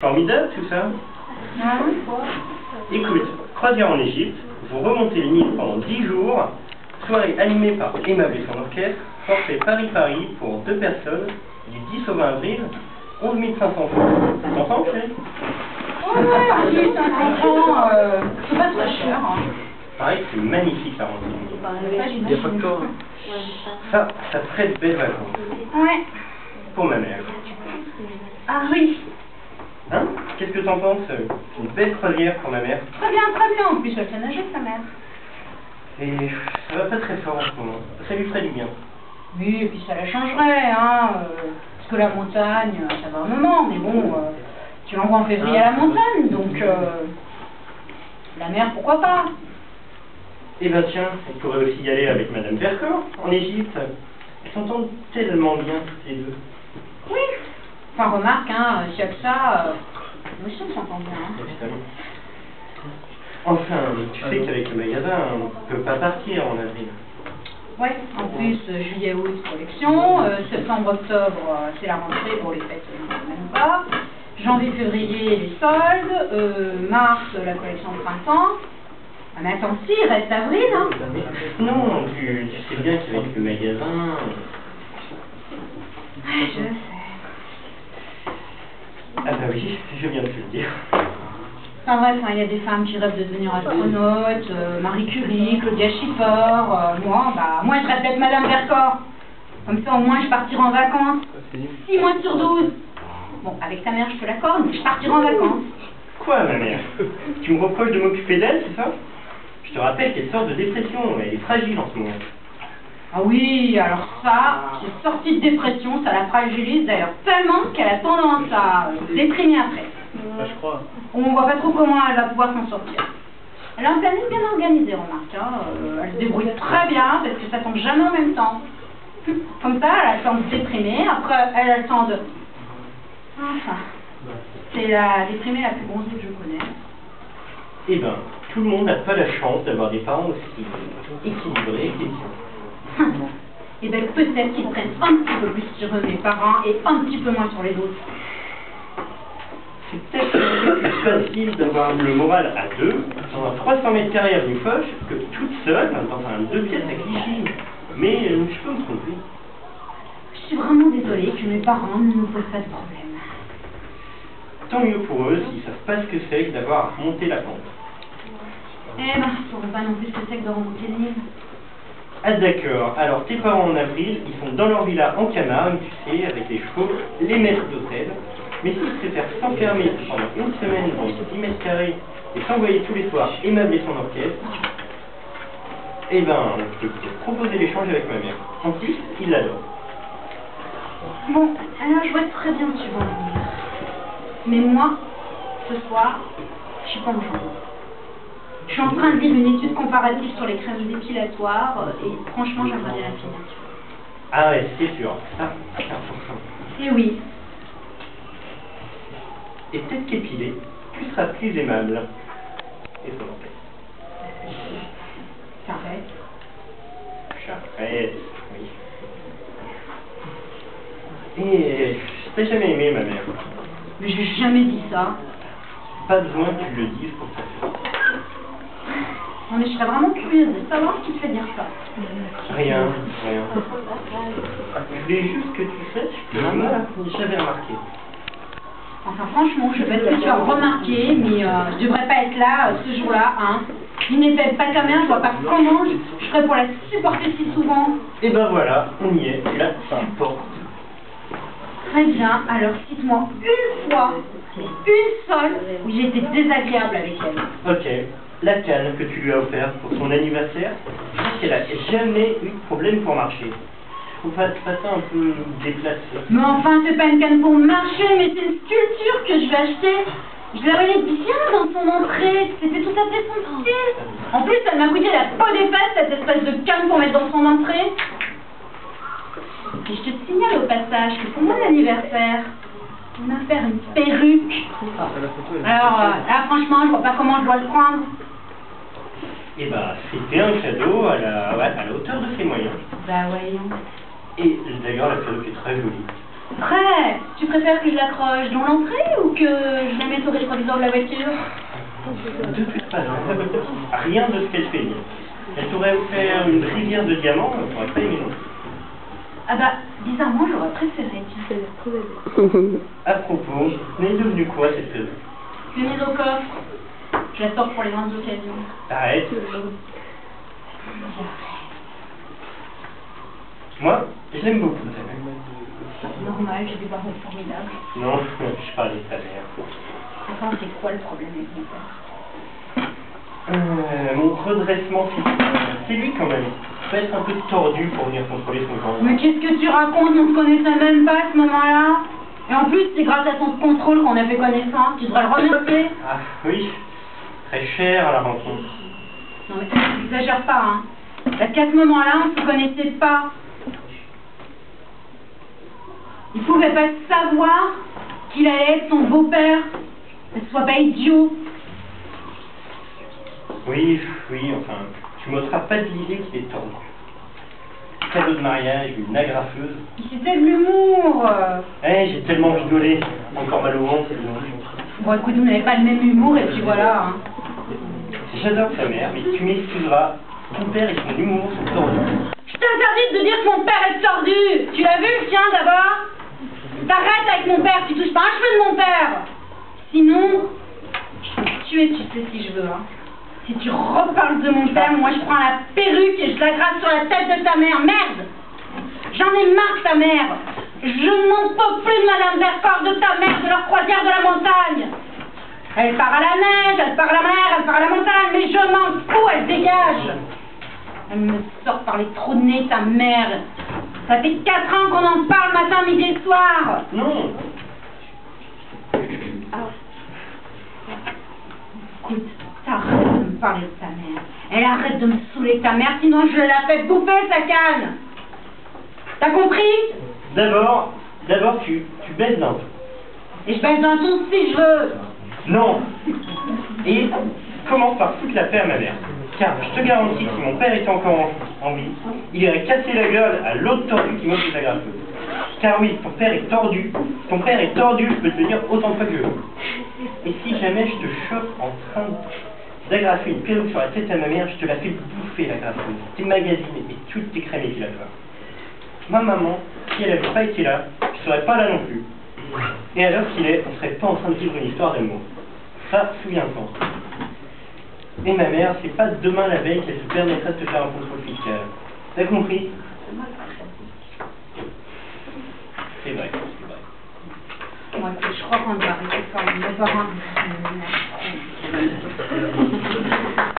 Formidable tout ça. Ah oui. Écoute, croisière en Égypte, vous remontez le Nil pendant 10 jours, soirée animée par Aimable et son orchestre, forfait Paris-Paris pour 2 personnes, du 10 au 20 avril, 11 500 francs. T'entends, chérie? Ouais, 10, 500 francs, c'est pas très cher. Hein. Pareil, c'est magnifique la rentrée. Il n'y a pas que toi. Ça ferait de belles vacances. Ouais. Pour ma mère. Ah oui. Hein? Qu'est-ce que t'en penses? Une belle croisière pour ma mère. Très bien, très bien. En plus, elle fait nager, sa mère. Et ça va pas très fort en ce moment. Ça lui ferait du bien. Oui, et puis ça la changerait, hein. Parce que la montagne, ça va un moment, mais bon, tu l'envoies en février à la montagne, donc la mer, pourquoi pas? Eh ben tiens, elle pourrait aussi y aller avec Madame Vercors, en Égypte. Elles s'entendent tellement bien toutes les deux. Oui. Enfin, remarque, hein, s'il y a que ça, moi aussi on s'entend bien. Hein. Évidemment. Enfin, tu sais qu'avec le magasin, on ne peut pas partir en avril. Ouais, en plus, juillet, août, collection, septembre, octobre, c'est la rentrée pour les fêtes, même pas. Janvier, février, les soldes, mars, la collection de printemps. Ah, mais attends, si, il reste avril, hein. Non, tu sais bien qu'avec le magasin... Ah, je sais. Ah bah oui, je viens de te le dire. Enfin bref, il y a des femmes qui rêvent de devenir astronaute, Marie Curie, Claudia Schiffer, moi je rêve d'être Madame Vercors. Comme ça au moins je partirai en vacances. 6 mois sur 12. Bon, avec ta mère je te l'accorde, mais je partirai en vacances. Quoi, ma mère? Tu me reproches de m'occuper d'elle, c'est ça? Je te rappelle qu'elle sort de dépression, elle est fragile en ce moment. Ah oui, alors ça, cette sortie de dépression, ça la fragilise d'ailleurs tellement qu'elle a tendance à déprimer après. Je crois. On voit pas trop comment elle va pouvoir s'en sortir. Elle a un planning bien organisé, remarque. Hein. Elle se débrouille très bien parce que ça tombe jamais en même temps. Comme ça, elle a le temps de déprimer, après elle a le temps de... Enfin, c'est la déprimée la plus bronzée que je connais. Eh ben, tout le monde n'a pas la chance d'avoir des parents aussi équilibrés que les tiens. Et bien peut-être qu'ils prennent un petit peu plus sur eux, mes parents, et un petit peu moins sur les autres. C'est peut-être plus facile d'avoir le moral à 2, dans un 300 mètres carrés avenue Foch, que toute seule, dans un 2 pièces à Clichy. Mais je peux me tromper. Je suis vraiment désolée que mes parents ne nous posent pas de problème. Tant mieux pour eux s'ils savent pas ce que c'est que d'avoir à remonter la pente. Eh ben, ils sauront pas non plus ce que c'est que de remonter le Nil. Ah d'accord, alors tes parents en avril, ils sont dans leur villa en Camargue, tu sais, avec les chevaux, les maîtres d'hôtel. Mais s'ils préfèrent s'enfermer pendant une semaine dans 10 mètres carrés et s'envoyer tous les soirs Aimable et son orchestre, eh ben, je peux te proposer l'échange avec ma mère. En plus, il l'adore. Bon, alors je vois très bien où tu vas en venir. Mais moi, ce soir, je suis pas en chambre. Je suis en train de lire une étude comparative sur les crèmes dépilatoires et franchement, j'aimerais bien la finir. Ah ouais, c'est sûr, ça, c'est important. Eh oui. Et peut-être qu'épilé, tu seras plus aimable. Et son orchestre. J'arrête. J'arrête, oui. Et je t'ai jamais aimé, ma mère. Mais j'ai jamais dit ça. Pas besoin que tu le dises pour ça. Non mais je serais vraiment curieuse de savoir ce qui te fait dire ça. Rien. Je voulais juste que tu saches que maman, j'avais remarqué. Enfin franchement, je sais pas ce que tu as remarqué, mais je devrais pas être là ce jour-là, hein. Il n'est pas ta mère, je vois pas comment je ferais pour la supporter si souvent. Et ben voilà, on y est, tu la supportes. Très bien, alors cite-moi une fois, une seule, où j'ai été désagréable avec elle. Ok, la canne que tu lui as offerte pour son anniversaire, je crois qu'elle a jamais eu de problème pour marcher. Faut pas ça un peu déplacé. Mais enfin, c'est pas une canne pour marcher, mais c'est une sculpture que je vais acheter. Je la voyais bien dans son entrée, c'était tout à fait son style. En plus, elle m'a coûté la peau des fesses, cette espèce de canne pour mettre dans son entrée. Et je te signale au passage que pour mon anniversaire, on m'a fait une perruque. Alors là, franchement, je vois pas comment je dois le prendre. Et bah, c'était un cadeau à la hauteur de ses moyens. Bah voyons. Et d'ailleurs, la perruque est très jolie. Après, tu préfères que je l'accroche dans l'entrée ou que je la mette au rétroviseur de la voiture? De toute façon, rien de ce qu'elle fait. Elle t'aurait offert une rivière de diamants, tu n'aurais pas aimé non. Ah bah, bizarrement, j'aurais préféré, tiens. À propos, n'est devenu quoi cette perruque? Je l'ai mise au coffre. Je la sors pour les grandes occasions. Arrête. Moi, je l'aime beaucoup, ta mère. Normal, j'ai des parents formidables. Non, je parlais de ta mère. Enfin, c'est quoi le problème avec mon père? Mon redressement physique, c'est lui quand même. Il peut être un peu tordu pour venir contrôler son corps. Mais qu'est-ce que tu racontes? On se connaissait même pas à ce moment-là. Et en plus, c'est grâce à son contrôle qu'on a fait connaissance. Tu devrais le remercier. Ah oui, très cher à la rencontre. Non mais n'exagère pas, hein. Parce qu'à ce moment-là, on se connaissait pas. Il pouvait pas savoir qu'il allait être son beau-père. Ne sois pas idiot. Oui, enfin, tu m'ôteras pas de l'idée qu'il est tordu. Cadeau de mariage, une agrafeuse. C'était de l'humour. J'ai tellement rigolé. Encore mal au ventre. Bon, écoute, vous n'avez pas le même humour et puis voilà. Hein. J'adore ta mère, mais tu m'excuseras. Ton père et son humour sont tordus. Je t'interdis de dire que mon père est tordu. Tu l'as vu le tien d'abord? T'arrêtes avec mon père, tu touches pas un cheveu de mon père. Sinon, je peux te tuer, tu sais, si je veux. Hein. Si tu reparles de mon père, moi je prends la perruque et je la gratte sur la tête de ta mère. Merde! J'en ai marre de ta mère. Je n'en peux plus de Madame Vercors, de ta mère, de leur croisière de la montagne. Elle part à la neige, elle part à la mer, elle part à la montagne, mais je m'en fous, elle dégage. Elle me sort par les trous de nez, ta mère. Ça fait 4 ans qu'on en parle matin, midi et soir. Non. Écoute, t'arrêtes de me parler de ta mère. Elle arrête de me saouler ta mère, sinon je la fais bouffer sa canne. T'as compris? D'abord, tu baises d'un peu. Et je baisse d'un ton si je veux. Non. Et commence par foutre la paix à ma mère. Car je te garantis que si mon père était encore en vie, il irait casser la gueule à l'autre tordu qui m'offre sa graffeuse. Car oui, ton père est tordu. Ton père est tordu, je peux te le dire autant de fois que je veux. Et si jamais je te chope en train d'agrafer une perruque sur la tête à ma mère, je te la fais bouffer la graffeuse. Tes magazines et toutes tes crèmes épilatoires. Ma maman, si elle n'avait pas été là, je serais pas là non plus. Et à l'heure qu'il est, on serait pas en train de vivre une histoire d'amour. Ça, souviens-toi. Et ma mère, c'est pas demain la veille qu'elle te permettra de te faire un contrôle fiscal. T'as compris? C'est vrai, c'est vrai. Moi, je crois qu'on doit arrêter de parler de mes parents.